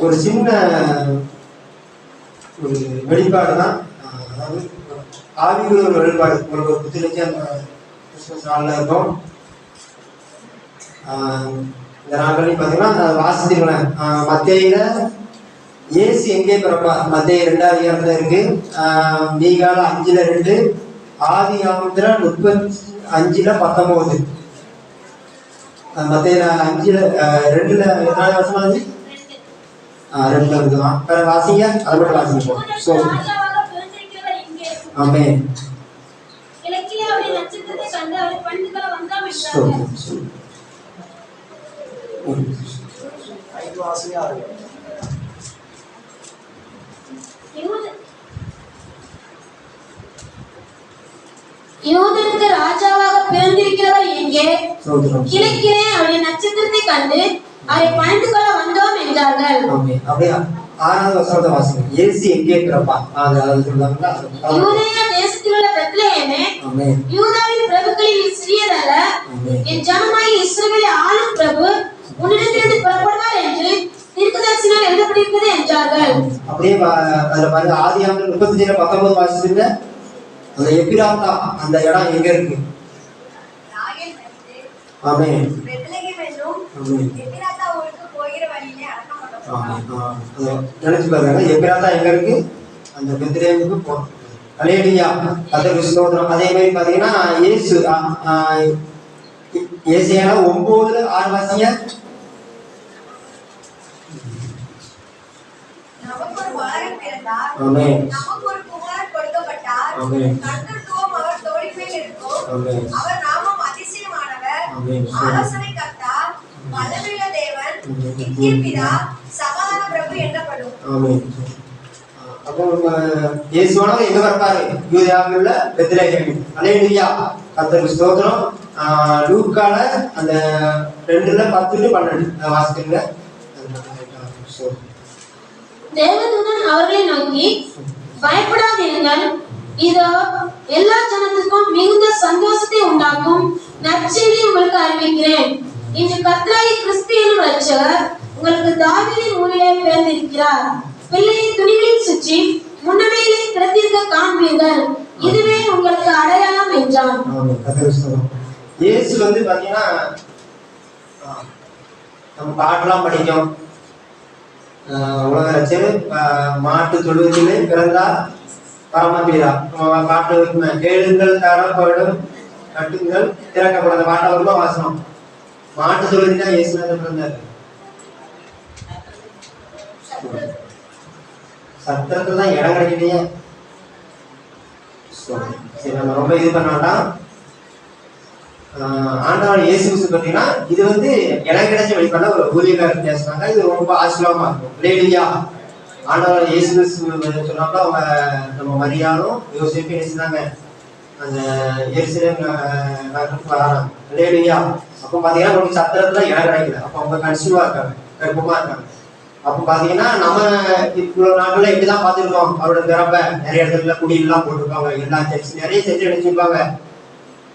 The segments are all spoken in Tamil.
ஒரு சின்ன ஒரு வெளிப்பாடு தான். அதாவது ஆவிக்குரிய ஒரு வெளிப்பாடு. உங்களுக்கு ஒரு புத்திரிச்சு அந்த கிறிஸ்துமஸ் நாளில் இருக்கும். இந்த நாட்களையும் பார்த்தீங்கன்னா வாசிச்சிருக்கேன். மத்தேயில இயேசு எங்கே பிறப்பா? மத்தேயு 2ஆம் அதிகாரத்தில் இருக்கு. மீகால 5:2, ஆதியாகமத்துல 35:19. மத்தேயில 5:2 எத்தனாவது வருஷம் ஆகுது? 2 இருக்குதான். வேற வாசிங்க, அதை மட்டும் வாசிங்க. ஸோ ஆமே யூதனுக்கு ராஜாவாக பிறந்திருக்கிறவர் எங்கே? கிழக்கிலே அவருடைய நட்சத்திரத்தை கண்டு அவரை பணிந்து கொள்ள வந்தோம் என்றார்கள். அப்படியே 6வது வசனத்தை வாசிங்க. இயேசு எங்கே பிறப்பா? யூதேயா தேசத்தில் உள்ள பெத்லகேமே, யூதாவின் பிரபுக்களில் சிறியதல்ல, என் ஜனமாகிய இஸ்ரவேலை ஆளும் பிரபு உன்னிடத்திலிருந்து புறப்படுவார் என்று தீர்க்கதரிசினால் எழுதப்பட்டிருக்கிறது என்றார்கள். அப்படியே அதுல பாருங்க, ஆதியாகமம் 35:19 வாசிச்சுங்க. அந்த எப்பிராத்தா அந்த இடம் எங்க இருக்கு? ஆமென். நினைச்சு பாருங்க, எப்பிராத்தா எங்க இருக்கு? அந்த பெத்லகேமுக்கு போறோம். அல்லேலூயா, கர்த்தருக்கு ஸ்தோத்திரம். அதே மாதிரி பாத்தீங்கன்னா இயேசு ஏசாயா 9:6 வாசிங்க. ஆமென். நமக்கு ஒரு குமாரன் கொடுக்கப்பட்டார். ஆமென். கர்த்தத்துவம் அவர் தோளின் மேல் இருக்கும். ஆமென். அவர் நாமம் அதிசயமானவர், ஆமென். ஆலோசனைக்கர்த்தா, வல்லமையுள்ள தேவன், நித்திய பிதா, சமாதான பிரபு என்னப்படும். ஆமென். அப்போ இயேசுவானவர் எங்க பிறப்பாரு? யூதேயாவில் உள்ள பெத்லகேம். அல்லேலூயா, கர்த்தருக்கு ஸ்தோத்திரம். லூக்கால அந்த 2:10-12 வாசிக்கிறீங்க. தேவதூதன் அவர்களை நோக்கி, பயப்படாதிருங்கள், இதோ எல்லா ஜனத்துக்கும் மிகுந்த சந்தோஷத்தை உண்டாக்கும் நற்செய்தியை உங்களுக்கு அறிவிக்கிறேன். இன்று கர்த்தராகிய கிறிஸ்து என்னும் இரட்சகர் உங்களுக்கு தாவீதின் ஊரிலே பிறந்திருக்கிறார். பிள்ளையை துணிகளில் சுற்றி முன்னணியிலே கிடத்திருக்க காண்பீர்கள். இதுவே உங்களுக்கு அடையாளம் என்றான். இயேசு பாத்தீங்கன்னா நம்ம பாட்டெல்லாம் படிக்கும். உலக ரட்சகர் மாட்டு தொழுவத்திலே பிறந்தார் பரமபிதா. பாட்டு கேளுங்கள் தரப்படும், கட்டுங்கள் திறக்கப்படும். அந்த பாட்டை ரொம்ப வாசனம். மாட்டு தொழுவத்தில் தான் இயேசு பிறந்தார். சத்திரத்துல தான் இடம் கிடைக்கலையே. சரி, நம்ம ரொம்ப இது பண்ணாட்டா. ஆண்டவர் இயேசு பார்த்தீங்கன்னா இது இடம் கிடைச்ச வெளிப்பாட ஒரு ஊழியக்காரர் பேசுறாங்க. இது ரொம்ப ஆச்சரியமா இருக்கும். இல்லையா? ஆண்டவர் இயேசு சொன்னாங்க, அவங்க நம்ம மரியாளும் யோசேப்பும் பேசினாங்க அந்த எருசலேம் நகருக்கு வராங்க. இல்லையா? அப்போ பாத்தீங்கன்னா உங்களுக்கு சத்திரத்துல இடம் கிடைக்கல. அப்போ அவங்க கன்சியூவா இருக்காங்க, கர்ப்பமா இருக்காங்க. அப்போ பாத்தீங்கன்னா நம்ம இவ்வளவு நாட்கள்ல எப்படிதான் பார்த்துருக்கோம், அவரோட பிறப்ப நிறைய இடத்துல குடியெல்லாம் போட்டிருப்பாங்க. எல்லா சர்ச்சு நிறைய சர்ச்சு அடிச்சிருப்பாங்க.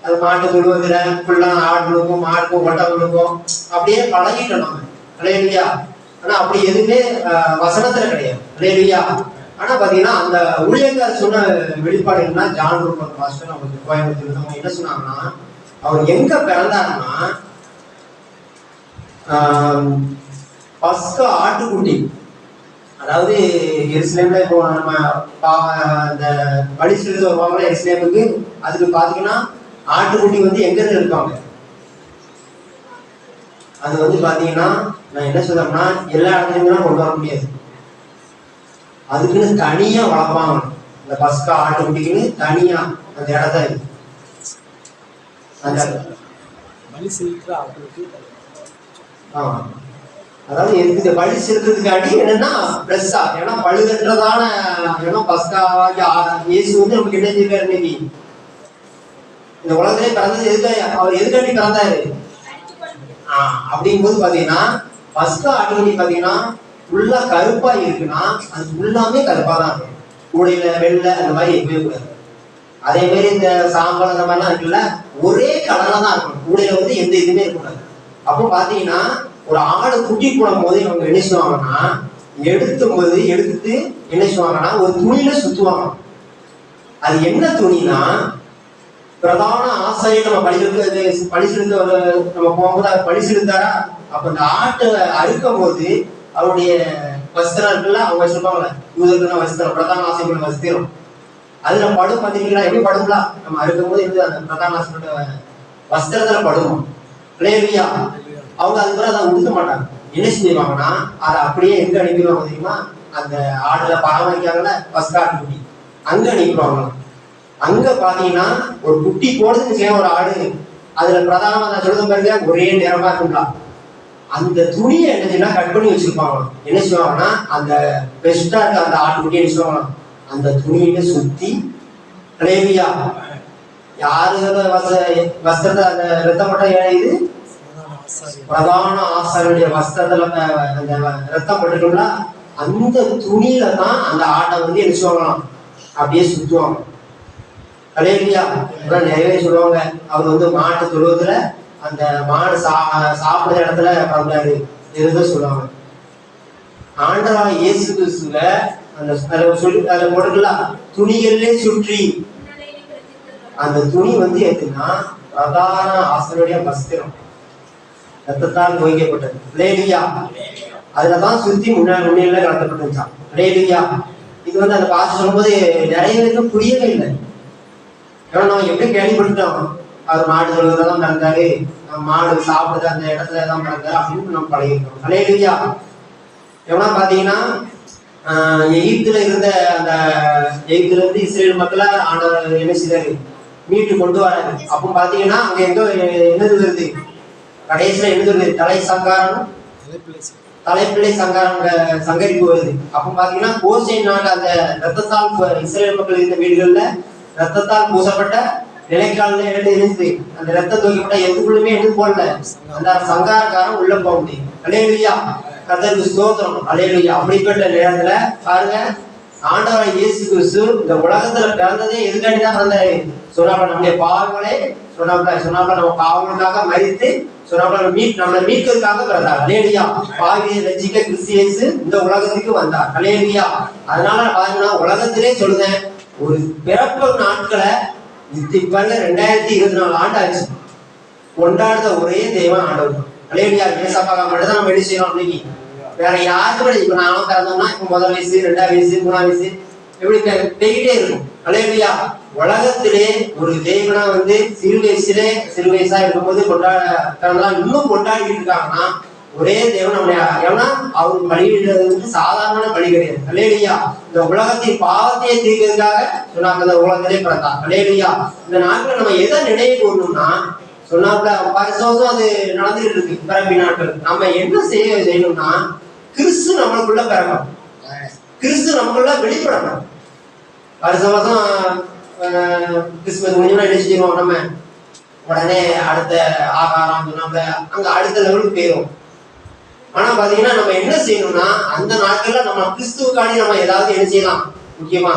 அது மாட்டு தொழுவதுல ஃபுல்லா ஆடுகளுக்கும் மாடுக்கும் ஒட்டவங்களுக்கும் அப்படியே பழகிட்டோம் நம்ம. இல்லையா? ஆனா அப்படி எதுவுமே வசனத்துல கிடையாது. இல்லையா? ஆனா பாத்தீங்கன்னா அந்த ஊழியக்காரர் சொன்ன வெளிப்பாடு என்னன்னா, ஜான் ரூபர்ட் பாஸ்டர் அவங்க கோயம்புத்தூர் அவங்க என்ன சொன்னாங்கன்னா, அவர் எங்க பிறந்தாருன்னா பஸ்கா ஆட்டுக்குட்டி. அதாவது எருசலேம்ல இப்போ நம்ம அந்த வழி செலுத்த வருவாங்க எருசலேமுக்கு. அதுக்கு பாத்தீங்கன்னா ஆட்டுக்குட்டி எங்க இருந்து இருக்காங்க? அது பாத்தீங்கன்னா நான் என்ன சொல்றேன்னா, எல்லா இடத்துலயும் கொண்டு வர முடியாது. அதுக்குன்னு தனியா வளர்ப்பாங்க. இந்த பஸ்கா ஆட்டுக்குட்டிக்குன்னு தனியா அந்த இடத்த அதாவது எதுக்கு பழி செலுத்துறதுக்காண்டி என்னன்னா பிளஸ்ஸா, ஏன்னா பழுதற்றதான இடம் பஸ்காவாகி இயேசு நமக்கு என்ன செய்வார்? இன்னைக்கு இந்த உலகத்திலே பிறந்தது எதுக்கு? அவர் எதுக்காண்டி பிறந்தாரு? அப்படிங்கும்போது பாத்தீங்கன்னா பஸ்கா ஆட்டுக்குட்டி பாத்தீங்கன்னா ஃபுல்லா கருப்பா இருக்குன்னா அது ஃபுல்லாமே கருப்பா தான் இருக்கும். கூடையில வெள்ளை அந்த மாதிரி எப்பவே கூடாது. அதே மாதிரி இந்த சாம்பல் அந்த மாதிரிலாம் இருக்குல்ல, ஒரே கலர்ல தான் இருக்கும். கூடையில எந்த இதுவுமே இருக்கக்கூடாது. அப்போ பாத்தீங்கன்னா ஒரு ஆடு குட்டி போடும் போது இவங்க என்ன செய்வாங்கன்னா, எடுத்துட்டு என்ன செய்வாங்கன்னா ஒரு துணியில சுத்துவாங்க. அது என்ன துணினா, பிரதான ஆசிரியர் நம்ம பழிசெலுத்த நம்ம போகும்போது அவர் பழிசெலுத்தாரா, அப்ப இந்த ஆட்டை அறுக்கும் போது அவருடைய வஸ்திரம் இருக்குல்ல, அவங்க வச்சிருப்பாங்களே யூதர்கள் வஸ்திரம், பிரதான ஆசிரியர் வஸ்திரம், அதுல படும் பார்த்தீங்கன்னா எப்படி படுங்களா, நம்ம அறுக்கும் போது இருந்து அந்த பிரதான ஆசிரியரோட வஸ்திரத்துல படுவோம். லேவியா அவங்க அது கூட அதை உடுத்த மாட்டாங்க. என்ன செஞ்சிருவாங்கன்னா அதை அப்படியே எங்க அனுப்பிடுவாங்க தெரியுமா, அந்த ஆடுல பராமரிக்காங்கல்ல ஃபர்ஸ்ட் ஆட்டு குட்டி, அங்க அனுப்பிடுவாங்க. அங்க பாத்தீங்கன்னா ஒரு குட்டி போடுறதுக்கு செய்ய ஒரு ஆடு, அதுல பிரதானமா நான் சொல்றது பாருங்க ஒரே நேரமா இருக்குங்களா, அந்த துணியை என்ன செய்யலாம் கட் பண்ணி வச்சிருப்பாங்க. என்ன செய்வாங்கன்னா அந்த பெஸ்டா இருக்க அந்த ஆட்டுக்குட்டி என்ன செய்வாங்க, அந்த துணியில சுத்தி லேவியா யாரு வஸ்திரத்தை அந்த ரத்தம் மட்டும் இது பிரதான ஆசாரியருடைய வஸ்திரத்துல அந்த ரத்தம் பட்டுட்டோம்னா அந்த துணியில தான் அந்த ஆட்டை வந்து என்ன செய்வாங்களாம் அப்படியே சுத்துவாங்க. கலேலியா நிறைய பேர் சொல்லுவாங்க, அவர் வந்து மாட்டு தொழுவத்துல அந்த மாடு சாப்பிடுற இடத்துல பண்றாரு இதுதான் சொல்லுவாங்க. ஆண்டவராக இயேசு கிறிஸ்துவ அந்த சொல்லி அதுல போட்டுக்கலாம் துணிகளிலே சுற்றி, அந்த துணி வந்து எதுன்னா பிரதான ஆசிரியருடைய வஸ்திரம் ரத்தத்தால் நோய்க்கப்பட்டது. லேலியா அதுலதான் சுத்தி முன்னில கலக்கப்பட்டுச்சான். லேலியா இது வந்து அந்த பாச சொல்லும்போது நிறைய பேருக்கு புரியவே இல்லை. ஏன்னா நம்ம எப்படி கேள்விப்பட்டோம், அவர் மாடு தொழுவதான் பிறந்தாரு, மாடு சாப்பிடுறது அந்த இடத்துல தான் பிறந்தாரு அப்படின்னு நம்ம பழகிருக்கோம். லேலியா எவனா பாத்தீங்கன்னா எகிப்துல இருந்த அந்த எகிப்துல இருந்து இஸ்ரேல் மக்களை ஆண்டவர் என்ன செய்தாரு மீட்டு கொண்டு வராரு. அப்போ பாத்தீங்கன்னா அங்க எங்க என்னது வருது, கடைசியில என்னது வருது, தலைப்பிள்ளை சங்காரம் சங்கரிப்பு வருது. அப்போ பாத்தீங்கன்னா கோசேன் நாடு அந்த ரத்தத்தால் இஸ்ரேல் மக்கள் இருந்த வீடுகள்ல ரத்தத்தால் பூசப்பட்ட நிலைக்கால இருந்துச்சு, அந்த ரத்தம் தூக்கப்பட்ட எதுக்குள்ளுமே எது போடல, அந்த சங்காரக்காரன் உள்ள போக முடியும். அலேலுயா கர்த்தருக்கு ஸ்தோத்திரம். அலேலுயா அப்படிப்பட்ட நேரத்துல பாருங்க ஆண்டவராகிய இயேசு கிறிஸ்து இந்த உலகத்துல பிறந்ததே எதுக்காண்டி தான் பிறந்தாரு சொன்னாப்ப, நம்முடைய பாவங்களே சொன்னாப்ப நம்ம பாவங்களுக்காக மரித்து சொன்னாப்ப நம்மளை மீட்கிறதுக்காக பிறந்தார். அலேலுயா பாவியை ரட்சிக்க கிறிஸ்து இயேசு இந்த உலகத்துக்கு வந்தார். அலேலுயா அதனால பாருங்கன்னா உலகத்திலே சொல்லுதேன், ஒரு பிறப்பு நாட்களை இப்ப 2024 ஆண்டு ஆச்சு கொண்டாடுற ஒரே தெய்வம் ஆண்டவர். அலேலுயா ஏசப்பாக மட்டும் தான் நம்ம என்ன செய்யறோம் இன்னைக்கு, வேற யாருக்கும் இப்ப நானும் பிறந்தோம்னா இப்ப 1 வயசு 2 வயசு 3 வயசு எப்படி போய்கிட்டே இருக்கும். அலேலுயா உலகத்திலே ஒரு தெய்வனா வந்து சிறு வயசா இருக்கும்போது கொண்டாடுறாங்க, இன்னும் கொண்டாடிட்டு இருக்காங்கன்னா ஒரே தேவன் நம்முடைய, ஏன்னா அவர் பலியிடுறது வந்து சாதாரண பலி கிடையாது. அலேலுயா இந்த உலகத்தின் பாவத்தையே தீர்க்கிறதுக்காக சொன்னாங்க இந்த உலகத்திலே பிறந்தார். அலேலுயா இந்த நாட்கள் நம்ம எதை நினைவு கூறணும்னா சொன்னாப்ல வருஷம் அது நடந்துட்டு இருக்கு பிறப்பி நாட்கள், நம்ம என்ன செய்யணும்னா கிறிஸ்து நம்மளுக்குள்ள பிறக்கணும், கிறிஸ்து நமக்குள்ள வெளிப்படணும். வருஷம் கிறிஸ்துமஸ் முடிஞ்சோம்னா என்ன செஞ்சிருவோம், நம்ம உடனே அடுத்த ஆகாரம் சொன்னாப்ல அங்க அடுத்த லெவலுக்கு போயிடும். ஆனா பாத்தீங்கன்னா நம்ம என்ன செய்யணும்னா அந்த நாட்கள்ல நம்ம கிறிஸ்துவுக்காண்டி நம்ம ஏதாவது என்ன செய்யலாம், முக்கியமா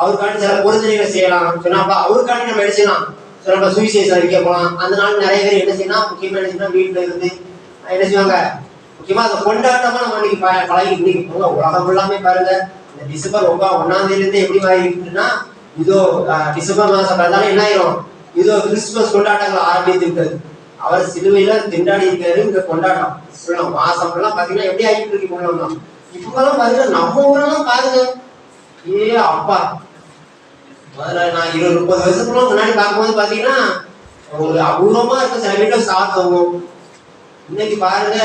அவருக்காண்டி சில பொருத்தனைகளை செய்யலாம் சொன்னாப்பா, அவருக்காண்டி நம்ம என்ன செய்யலாம் சொன்னப்ப சுவிசேஷம் அறிக்கை போகலாம். அந்த நாள் நிறைய பேர் என்ன செய்யலாம், முக்கியமா என்ன செய்யணும் வீட்டுல இருந்து என்ன செய்வாங்க, முக்கியமா அதை கொண்டாட்டமா நம்ம இன்னைக்கு பழகி போங்க. உலகம் எல்லாமே பாருங்க இந்த டிசம்பர் 1ஆம் தேதியிலிருந்து எப்படி மாறிட்டுன்னா, இதோ டிசம்பர் மாசம் பிறந்தாலும் என்ன ஆயிரும், இதோ கிறிஸ்துமஸ் கொண்டாட்டங்கள் ஆரம்பித்து விட்டது. அவர் சிலுவையில திண்டாடி இருக்காரு, இந்த கொண்டாட்டம் சொல்லலாம் மாசம் எல்லாம் பாத்தீங்கன்னா எப்படி ஆகிட்டு இருக்கு கொள்ளலாம். இப்பெல்லாம் பாருங்க நம்ம ஊரெல்லாம் பாருங்க, ஏ அப்பா முதல்ல நான் 20-30 வருஷத்துக்கு முன்னாடி பார்க்கும்போது பாத்தீங்கன்னா ஒரு அபூர்வமா இருக்க சில வீட்டுல சாத்தவும், இன்னைக்கு பாருங்க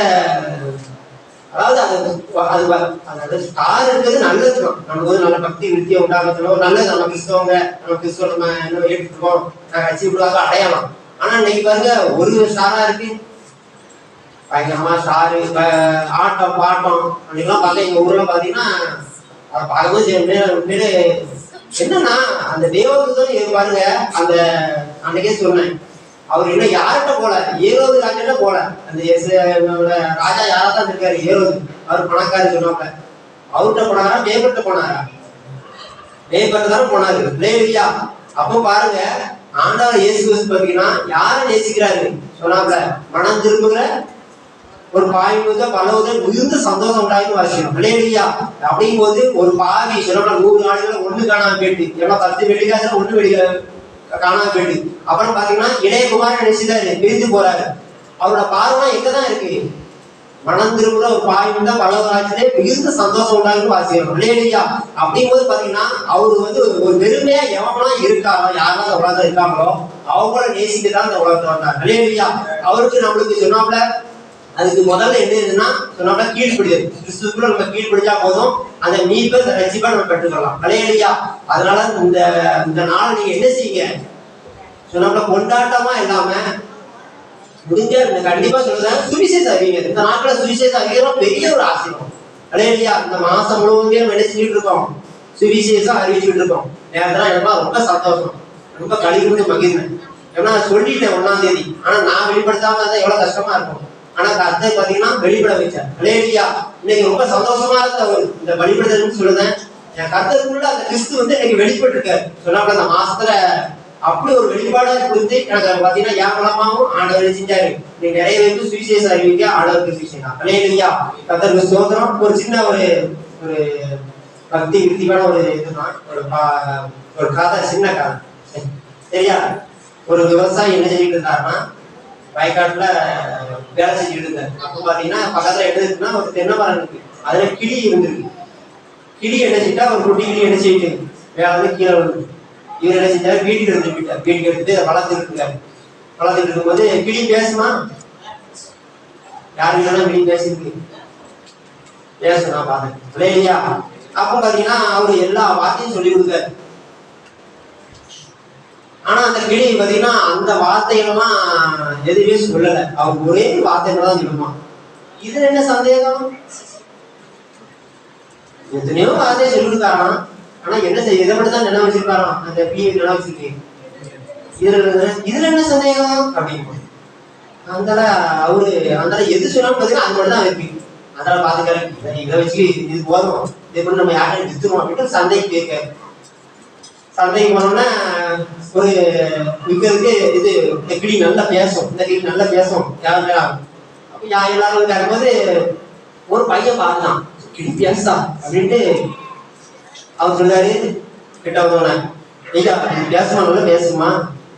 அதாவது அது ஸ்டார் இருக்கிறது நல்லதுதான், நமக்கு வந்து நல்ல பக்தி விருத்தியை உண்டாகணும், நல்லது நம்ம கிறிஸ்தவங்க நம்ம கிறிஸ்தவ நம்ம என்ன ஏற்றுக்கோம் நான் கட்சி விடுவாங்க அடையாளம். ஆனா இன்னைக்கு பாருங்க ஒரு ஸ்டாரா இருக்கு பயங்கரமா ஸ்டாரு ஆட்டம் பாட்டம் அப்படின்லாம் பார்க்க எங்க ஊர்ல பாத்தீங்கன்னா அதை பார்க்கும்போது என்னன்னா அந்த தேவதூதன் பாருங்க அந்த அன்னைக்கே சொன்னேன், அவர் இன்னும் யார்கிட்ட போல ஏரோது ராஜா போல, அந்த ராஜா யாராதான் இருக்காரு ஏரோது, அவர் பணக்காரு சொன்னாங்க, அவர்கிட்ட போனாரா மேம்பட்டு போனாரா, மேம்பட்டு தானே போனாரு. லேவியா அப்போ பாருங்க ஆண்டவர் இயேசு கிறிஸ்து பாத்தீங்கன்னா யாரை நேசிக்கிறாரு சொன்னாங்க, மனம் திரும்புகிற ஒரு பாவி பலவதன் மிகுந்த சந்தோஷம் உண்டாயின்னு வாசிக்கணும். இல்லையா? அப்படிங்கும் போது ஒரு பாவி சொல்ல 100 நாடுகள் ஒண்ணு காணாம போயிட்டு, எவ்வளவு 10 வெள்ளிக்காசுல ஒண்ணு காணாம போயிட்டு, அப்புறம் பாத்தீங்கன்னா இளையகுமாரன் நினைச்சுதாரு பிரிந்து போறாரு. அவரோட பார்வை எங்கதான் இருக்கு? மனம் திரும்புற ஒரு பாவி தான் பலவராஜ்லே மிகுந்த சந்தோஷம் உண்டாயின்னு வாசிக்கணும். இல்லையா? அப்படிங்கும்போது பாத்தீங்கன்னா அவரு ஒரு வெறுமையா எவனா இருக்காரோ, யாரெல்லாம் அந்த உலகத்துல இருக்காங்களோ அவங்கள நேசிக்கதான் இந்த உலகத்துல வந்தார். இல்லையா? அவருக்கு நம்மளுக்கு சொன்னாப்ல அதுக்கு முதல்ல என்ன இருக்குன்னா சொன்னா கீழ்படியாது. கிறிஸ்துக்குள்ள நம்ம கீழ்படிச்சா போதும், அந்த மீட்பை அந்த ரட்சிப்பை நம்ம பெற்றுக்கலாம். இல்லையா? அதனால இந்த நாள் நீங்க என்ன செய்யுங்க சொன்னா கொண்டாட்டமா இல்லாம முடிஞ்ச கண்டிப்பா சொல்றேன் சுவிசேஷம் அறிவிங்க. இந்த நாட்கள சுவிசேஷம் அறிவிக்கிறோம் பெரிய ஒரு ஆசீர்வாதம். இல்லையா? இந்த மாசம் முழுவதுமே நம்ம என்ன செஞ்சுட்டு இருக்கோம்? சுவிசேஷம் அறிவிச்சுட்டு இருக்கோம். நேரத்துல எனக்கு ரொம்ப சந்தோஷம், ரொம்ப கழிவுண்டு மகிழ்ந்தேன். ஏன்னா சொல்லிட்டேன் 1ஆம் தேதி, ஆனா நான் வெளிப்படுத்தாம இருந்தா எவ்வளவு கஷ்டமா இருக்கும். ஆனா கர்த்தர் பாத்தீங்கன்னா வெளிப்பட வச்சார். இல்லையா? இன்னைக்கு ரொம்ப சந்தோஷமா இருந்த இந்த வெளிப்படுதல்னு சொல்லுதேன். என் கர்த்தருக்குள்ள அந்த கிறிஸ்து இன்னைக்கு வெளிப்பட்டு இருக்காரு. சொன்னாப்புல அந்த மாசத்துல அப்படி ஒரு வெளிப்பாடா கொடுத்து எனக்கு பாத்தீங்கன்னா என் மூலமாவும் ஆண்டவர் செஞ்சாரு. நீங்க நிறைய பேருக்கு சுவிசேஷம் அறிவிக்க ஆண்டவருக்கு சுவிசேஷம். இல்லையா? கர்த்தருக்கு சோதனம். ஒரு சின்ன ஒரு பக்தி விருத்தியான ஒரு இதுதான் ஒரு கதை, சின்ன கதை. சரியா? ஒரு விவசாயி என்ன செஞ்சுட்டு இருந்தாருன்னா வயக்காட்டுல வேலை செஞ்சுட்டு இருந்தாரு. அப்போ பாத்தீங்கன்னா பக்கத்துல என்ன இருக்குன்னா ஒரு தென்னை மரம் இருக்கு, அதுல கிளி இருந்திருக்கு. கிளி என்ன செஞ்சா ஒரு குட்டி கிளி என்ன செய்யுது வேலை கீழே வந்து இவர் என்ன செஞ்சாரு வீட்டுக்கு எடுத்து போயிட்டார். வீட்டுக்கு எடுத்துட்டு வளர்த்துட்டு இருக்காரு. வளர்த்துட்டு இருக்கும்போது கிளி பேசுமா? யாருக்கு கிளி பேசிருக்கு? பேசுனா பாத்தேன். இல்லையா? அப்போ பாத்தீங்கன்னா அவரு எல்லா வார்த்தையும் சொல்லி கொடுத்தாரு. ஆனா அந்த கிளி பாத்தீங்கன்னா அந்த வார்த்தைகள்லாம் எதுவுமே சொல்லல. அவர் ஒரே வார்த்தைகள் தான் சொல்லுமா. இதுல என்ன சந்தேகம்? எத்தனையோ வார்த்தையை சொல்லி கொடுத்தாராம். ஆனா என்ன செய்ய இதை மட்டும் தான் நினைவு வச்சிருக்காராம். அந்த பிஏ நினைவு வச்சிருக்கேன். இதுல என்ன சந்தேகம் அப்படின்னு அதனால அவரு அதனால எது சொன்னாலும் பாத்தீங்கன்னா அது மட்டும் தான் வைப்பீங்க. அதனால பாத்துக்காரு இதை வச்சு இது போதும், இதை கூட நம்ம யாரையும் வித்துருவோம் அப்படின்னு சந்தைக்கு போயிருக்காரு. சந்தைக்கு போனோம்னா ஒரு விற்கிறதுக்கு இது இந்த கிளி நல்லா பேசும், இந்த கிளி நல்லா பேசும் யாருமே. அப்ப எல்லாரும் கேட்கும்போது ஒரு பையன் பார்த்தான், கிளி பேசா அப்படின்ட்டு அவர் சொல்றாரு கிட்ட வந்தோன்னே, ஐயா பேசுமா? நல்லா பேசுமா?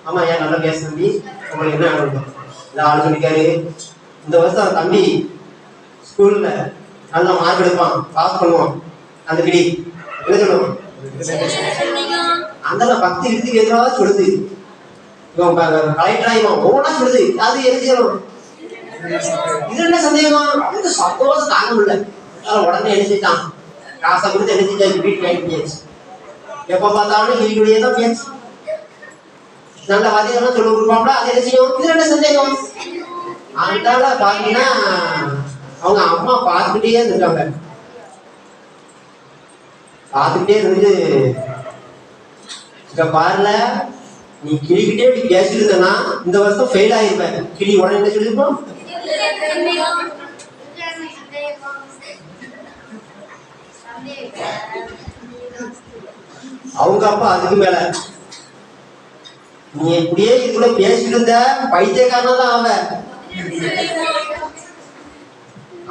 ஆமா ஏன் நல்லா பேச தம்பி, உங்களுக்கு என்ன ஆகணும்? இந்த ஆள் சொல்லிக்காரு, இந்த வருஷம் தம்பி ஸ்கூல்ல நல்லா மார்க் எடுப்பான், பாஸ் பண்ணுவான். அந்த கிளி என்ன சொல்லுவான்? அந்த பக்தி விருத்திக்கு எதிராக சொல்லுது. கலெக்டர் ஆகிவான் ஒவ்வொன்றா சொல்லுது. அது எழுதிடும். இது என்ன சந்தேகம்? இந்த சந்தோஷம் தாங்க முடியல. உடனே எழுதிட்டான். காசை கொடுத்து எழுதிட்டாச்சு. வீட்டுக்கு ஆகிட்டு பேச்சு. எப்ப பார்த்தாலும் கிளிக்குள்ளேயே தான் பேச்சு. நல்ல வாதிகள்லாம் சொல்லி கொடுப்பாங்களா? அது என்ன செய்யும்? இது என்ன சந்தேகம்? அதனால பாத்தீங்கன்னா அவங்க அம்மா பார்த்துக்கிட்டே இருந்திருக்காங்க. பார்த்துக்கிட்டே இருந்து இங்க பாருல, நீ கிளிக்கிட்டே இப்படி பேசிட்டு இருந்தனா இந்த வருஷம் ஃபெயில் ஆயிருப்பேன். கிளி உடனே என்ன சொல்லிருப்போம்? அவங்க அப்பா அதுக்கு மேல நீ இப்படியே இதுக்குள்ள பேசிட்டு இருந்த பைத்தியக்காரனா தான் அவன்.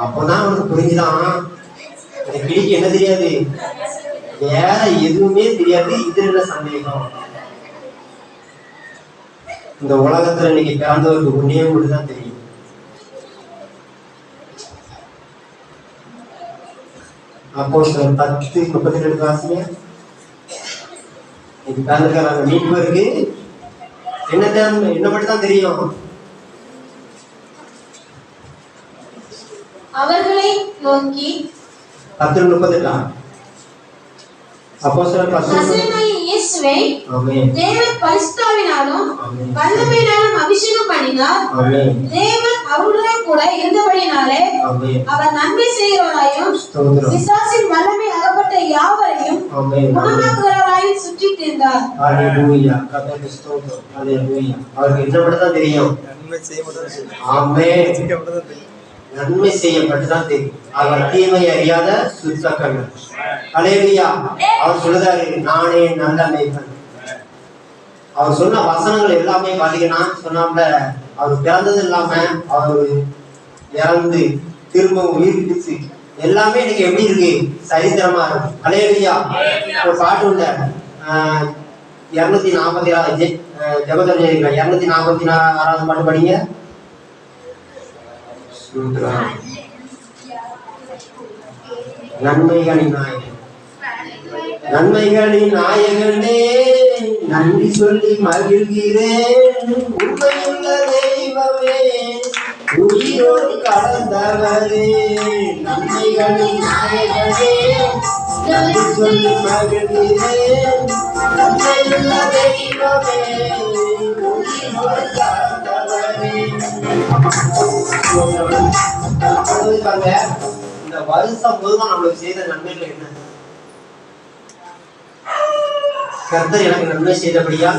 அப்பதான் அவனுக்கு புரிஞ்சுதான் இந்த கிளிக்கு என்ன தெரியாது, வேற எதுவுமே தெரியாது. இது என்ன சந்தேகம்? இந்த உலகத்துல இன்னைக்கு பிறந்தவருக்கு ஒன்னே மட்டும்தான் தெரியும். அப்போ 10:32 வாசிங்க. இன்னைக்கு பிறந்திருக்காங்க மீட்பருக்கு என்ன மட்டும் தான் தெரியும்? அவர்களை நோக்கி 10:38 அப்போஸ்தலர் இயேசுவை தேவன் பரிசுத்தாவினாலும் வல்லமையினாலும் அபிஷேகம் பண்ணினார். தேவன் அவருடைய கூட இருந்தபடியினாலே அவர் நன்மை செய்கிறவராயும் பிசாசின் வல்லமை அகப்பட்ட யாவரையும் குணமாக்குகிறவராயும் சுற்றி திரிந்தார். ஹல்லேலூயா. கர்த்தருக்கு ஸ்தோத்திரம். ஹல்லேலூயா. அவருக்கு என்ன மட்டும் தான் தெரியும்? நன்மை செய்ய மட்டும் தெரியும். ஆமென். நன்மை செய்யப்பட்டுதான் தெரியும். அவர் தீமை அறியாத சுத்த கண்ணன். ஹல்லேலூயா. அவர் சொல்லுறாரு, நானே நல்ல மேய்ப்பன். அவர் சொன்ன வசனங்கள் எல்லாமே பாத்தீங்கன்னா சொன்னாப்ல, அவர் பிறந்தது இல்லாம அவர் இறந்து திரும்பவும் உயிர்ப்பிச்சு எல்லாமே எனக்கு எப்படி இருக்கு? சரித்திரமா இருக்கு. அல்லேலூயா. ஒரு பாட்டு உண்டு 246 ஜெபதம் 246 பாட்டு படிங்க. நன்மைகளின் நாயகன், நன்மைகளின் நாயகனே நன்றி சொல்லி மகிழ்கிறேன். உண்மையுள்ள தெய்வமே உயிரோடு கலந்தவரே, நன்மைகளின் நாயகனே நன்றி சொல்லி மகிழ்கிறேன். உண்மையுள்ள தெய்வமே உயிரோடு கலந்தவரே. இந்த வருஷம் முழுவதும் நம்மளுக்கு செய்த நன்மைகள் என்ன? கர்த்தர் எனக்கு நன்மை செய்தபடியா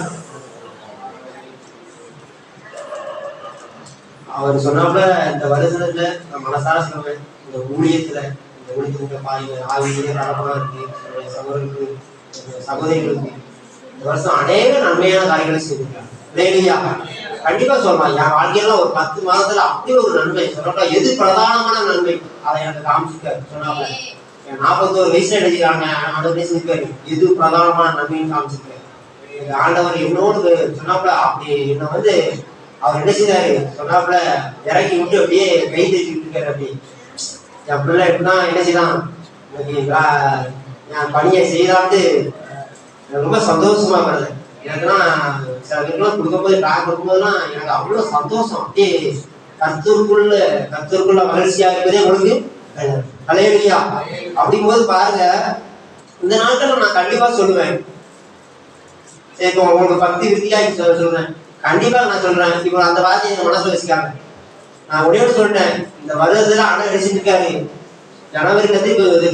அவர் சொன்னாப்புல இந்த வருஷத்துல நான் மனசார சொல்லுவேன். இந்த ஊழியத்துக்கு ஆவியிலே காரணமாக இருக்கு சகோதரர்களுக்கு சகோதரிகளுக்கு இந்த வருஷம் அநேக நன்மையான காரியங்களை செய்திருக்காங்க. கண்டிப்பா சொல்லலாம். என் வாழ்க்கையில ஒரு 10 மாதத்துல அப்படி ஒரு நன்மை சொல்லப்பா. எது பிரதானமான நன்மை அதை எனக்கு காமிச்சிருக்காரு. சொன்னாங்க என் 41 வயசுல எடுக்கிறாங்க. 60 வயசு இருக்காரு. எது பிரதானமான நன்மைன்னு காமிச்சிருக்காரு. ஆண்டவர் என்னோடு சொன்னாப்புல அப்படி என்ன வந்து அவர் என்ன செய்தாரு சொன்னாப்புல இறக்கி விட்டு அப்படியே கை தட்டிட்டு இருக்காரு. அப்படி என் பிள்ளை எப்படிதான் என்ன செய்யலாம் என் பணியை செய்தாட்டு ரொம்ப சந்தோஷமா வருது. எனக்குலாம் சில பேருக்குலாம் கொடுக்கும்போது ட்ராக் கொடுக்கும்போதுலாம் எனக்கு அவ்வளோ சந்தோஷம். அப்படியே கர்த்தருக்குள்ள மகிழ்ச்சியா இருப்பதே உங்களுக்கு அல்லேலூயா. அப்படிங்கும்போது பாருங்க, இந்த நாட்கள் நான் கண்டிப்பா சொல்லுவேன். சரி, இப்போ உங்களுக்கு பக்தி விருத்தியா சொல்றேன். கண்டிப்பா நான் சொல்றேன். இப்போ அந்த வார்த்தையை என் மனசுல வச்சுக்காங்க. நான் ஒரே சொல்லிட்டேன், இந்த வருடத்துல ஆனா நினைச்சிருக்காரு. ஜனவரி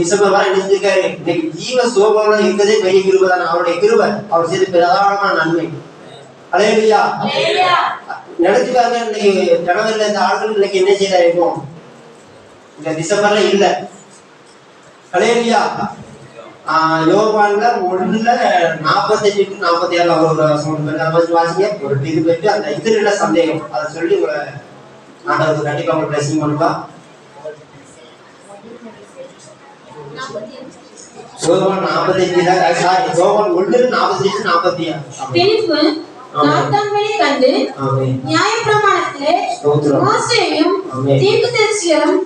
டிசம்பர் வரை நினைச்சிருக்காரு. இன்னைக்கு ஜீவ சோபம் இருக்கிறதே பெரிய கிருபை தானே. அவருடைய கிருபை அவர் செய்த பிரதானமான நன்மை. அல்லேலூயா. நினைச்சுக்காங்க. இன்னைக்கு ஜனவரியில இந்த ஆட்கள் இன்னைக்கு என்ன செய்யறா இருக்கும்? இந்த டிசம்பர்ல இல்ல. அல்லேலூயா. யோவான்ல 1:45-47 ஒரு வாசிங்க. ஒரு இது போயிட்டு அந்த இதுல சந்தேகம் அதை சொல்லி உங்களை ஆண்டவருக்கு கண்டிப்பா உங்களை பிளஸிங் பண்ணுவா. யோவான் 45 யோவான் 1:45-46 பிலிப்பு நாத்தான்வேலை கண்டு நியாயப்பிரமாணத்திலே மோசேயும் தீர்க்கதரிசிகளும்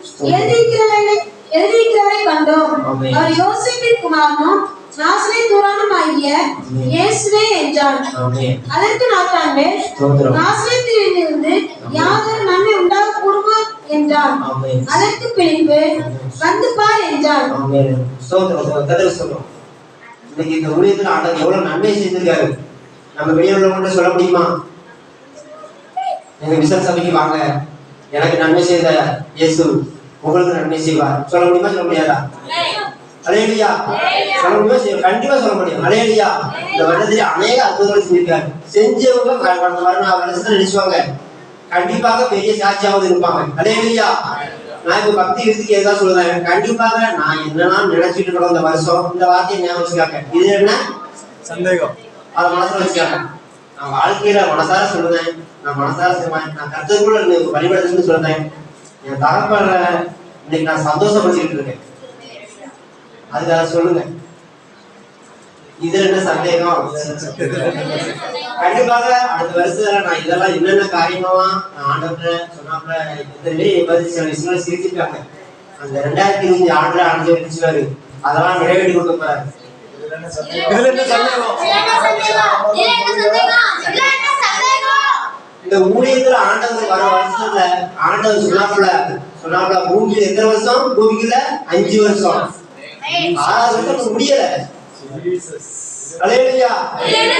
எழுதியிருக்கிறவரை கண்டோம். அவர் யோசேப்பின் குமாரனும் நாசரேத்தூரானும் ஆகிய இயேசுவே என்றான். அதற்கு நாத்தான்வேல் நாசரேத்திலிருந்து யாதொரு நன்மை உண்டாக கூடுமா என்றான். அதற்கு பிலிப்பு வந்து பார் என்றான். இன்னைக்கு இந்த ஊழியத்துல ஆண்டவர் எவ்வளவு நன்மை செய்திருக்காரு நம்ம வெளியே உள்ளவங்க சொல்ல முடியுமா? எங்க விசல் சபைக்கு வாங்க, எனக்கு நன்மை செய்த இயேசு உங்களுக்கு நன்மை செய்வார் சொல்ல முடியுமா? சொல்ல முடியாதா? அல்லேலூயா. சொல்ல முடியுமா? கண்டிப்பா சொல்ல முடியும். அல்லேலூயா. இந்த வருடத்திலே அநேக அற்புதங்களை செஞ்சிருக்காரு. செஞ்சவங்க வருஷத்துல நினைச்சுவாங்க கண்டிப்பாக பெரிய சாட்சியாவது இருப்பாங்க. அல்லேலூயா. நான் இப்ப பக்தி விருத்திக்கு எதாவது சொல்றேன். கண்டிப்பாக நான் என்னெல்லாம் நினைச்சிட்டு இருக்கோம் இந்த வருஷம், இந்த வார்த்தையை ஞாபகம் வச்சுக்காங்க. இது என்ன சந்தேகம் அதை மனசுல வச்சுக்காங்க. நான் வாழ்க்கையில மனசார சொல்லுவேன், நான் மனசார சொல்லுவேன், நான் கருத்துக்குள்ள வழிபடுறதுன்னு சொல்றேன். என் தகப்பன இன்னைக்கு நான் சந்தோஷப்படுத்திட்டு இருக்கேன். அதுக்காக சொல்லுங்க. இதுல என்ன சந்தேகம்? கண்டிப்பாக அடுத்த வருஷத்துல நான் இதெல்லாம் என்னென்ன காரியமா நான் ஆண்டவர்கிட்ட சொன்னாப்புல சில விஷயங்களை சிரிச்சிருக்காங்க. அந்த 2020 ஆண்டுல அனுபவிச்சுவாரு. அதெல்லாம் நிறைவேற்றி கொடுக்க போறாரு. இந்த ஊழியத்துல ஆண்டவர் வர வருஷத்துல ஆண்டவர் சொன்னாப்புல பூமியில எத்தனை வருஷம்? பூமிக்குள்ள 5 வருஷம். 6வது வருஷம் முடியல. அல்லேலூயா.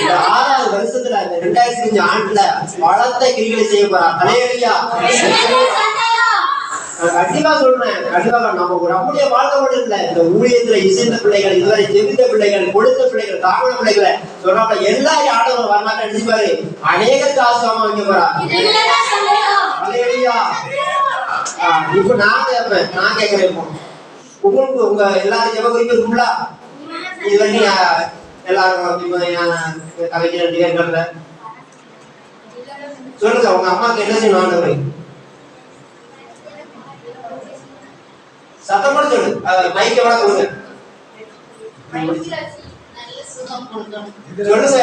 இந்த 6வது வருஷத்துல இந்த 2005 ஆண்டுல பலத்த கிரிகளை செய்ய போறார். அல்லேலூயா. கண்டிப்பா சொல்றேன். கண்டிப்பா நம்முடைய வாழ்க்கை மட்டும் இல்ல, இந்த ஊழியத்துல இசைந்த பிள்ளைகள், இதுவரை ஜெபித்த பிள்ளைகள், கொடுத்த பிள்ளைகள், தாமத பிள்ளைகளை சொல்றாங்க எல்லாரும் ஆண்டவர் வரமாட்டா நினைச்சுப்பாரு. அநேக ஆசீர்வாதம் வைக்க போறார். அல்லேலூயா. இப்ப நான் கேட்கிறேன், இப்போ உங்களுக்கு உங்க எல்லாரும் ஜெப குறிப்பு இருக்குங்களா? இது வரைக்கும் எல்லாரும் சொல்லுங்க. உங்க அம்மாக்கு என்ன செய்யணும்? ஆண்டவர் சத்தம் போட்டு சொல்லு. மைக்க வேணா சொல்லுங்க. சொல்லுங்க.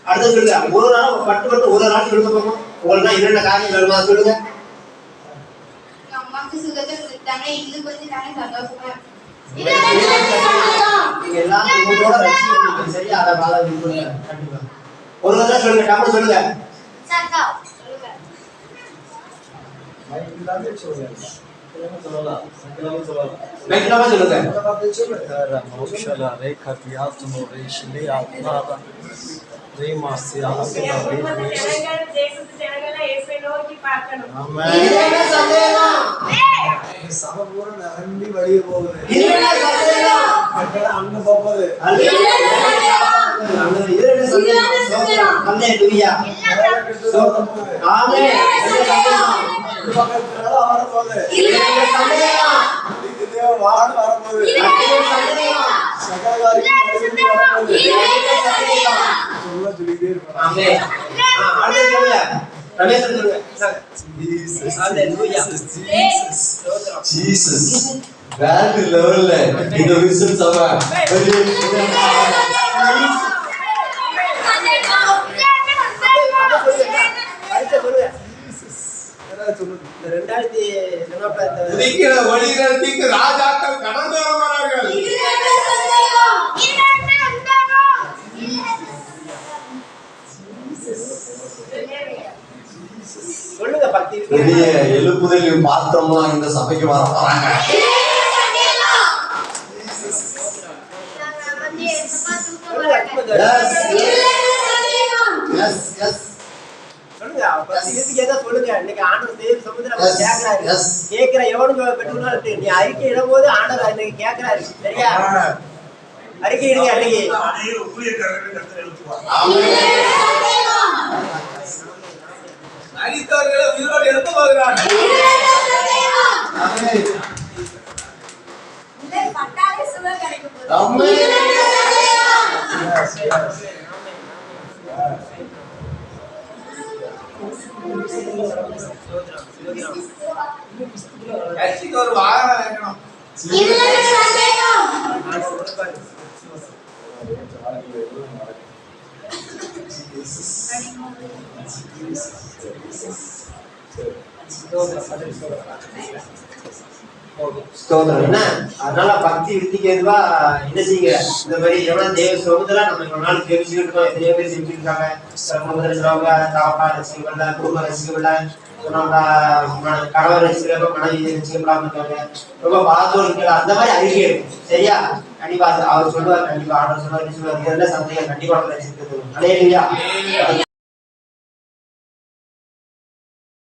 அடுத்து சொல்லுங்க. ஒரு நாள் பட்டு ஒரு நாள் சொல்லுங்க பாப்போம். உங்களுக்கு என்னென்ன காரியம் வேணுமா சொல்லுங்க. அம்மாக்கு சுகத்தை கொடுத்தாங்க, இன்னும் கொஞ்சம் நாங்க சந்தோஷமா இருக்கோம். நீங்க எல்லாம் உங்களோட ரசிக்கிறீங்க. சரியா? அதை பாருங்க. கண்டிப்பா ஒரு தடவை சொல்லுங்க. டம்மு சொல்லுங்க. சத்தா சொல்லுங்க. மைக்லாமா சொல்லுங்க. வேற லெவல்ல இந்த விசில் சபை உதிக்கிற ஒளிகளுக்கு ராஜாக்கள் கடந்து வருவார்கள். சொல்லுங்க. பக்தி பெரிய எழுப்புதல் பார்த்தோம்னா இந்த சபைக்கு வர போறாங்க. சொல்லுங்க. ஏதோ சொல்லுங்க. இன்னைக்கு ஆண்டவர் தேவ சமுத்திரம் கேட்கிறாரு. கேட்கிற எவனும் பெற்றுனாலும் நீ அறிக்கை இடும்போது ஆண்டவர் இன்னைக்கு கேட்கிறாரு. சரியா? அறிக்கை இடுங்க. அன்னைக்கு மரித்தவர்களை உயிரோடு எழுப்ப போகிறார்கள். பட்டாலே சுகம் கிடைக்கும் போது. கட்சிக்கு ஒரு வாகனம் வைக்கணும். ஸ்தோத்திரம். என்ன அதனால பக்தி வித்திக்கு எதுவா என்ன செய்யுங்க. இந்த மாதிரி எவ்வளவு தேவ சோதனை நம்ம இவ்வளவு நாள் தெரிஞ்சுக்கிட்டு இருக்கோம். எத்தனையோ பேர் செஞ்சுட்டு இருக்காங்க. குடும்ப ரசிகவங்க, தாப்பா ரசிகவில்லை, குடும்ப ரசிகவில்லை, கணவர் ரசிகர்கள், மனைவி ரசிகப்படாம இருக்காங்க. ரொம்ப பாதோடு அந்த மாதிரி அறிக்கை இருக்கு. சரியா? கண்டிப்பா அவர் சொல்லுவார். கண்டிப்பா ஆர்டர் சொல்லுவார். என்ன சந்தேகம்? கண்டிப்பா ரசிக்கிறது. அலையா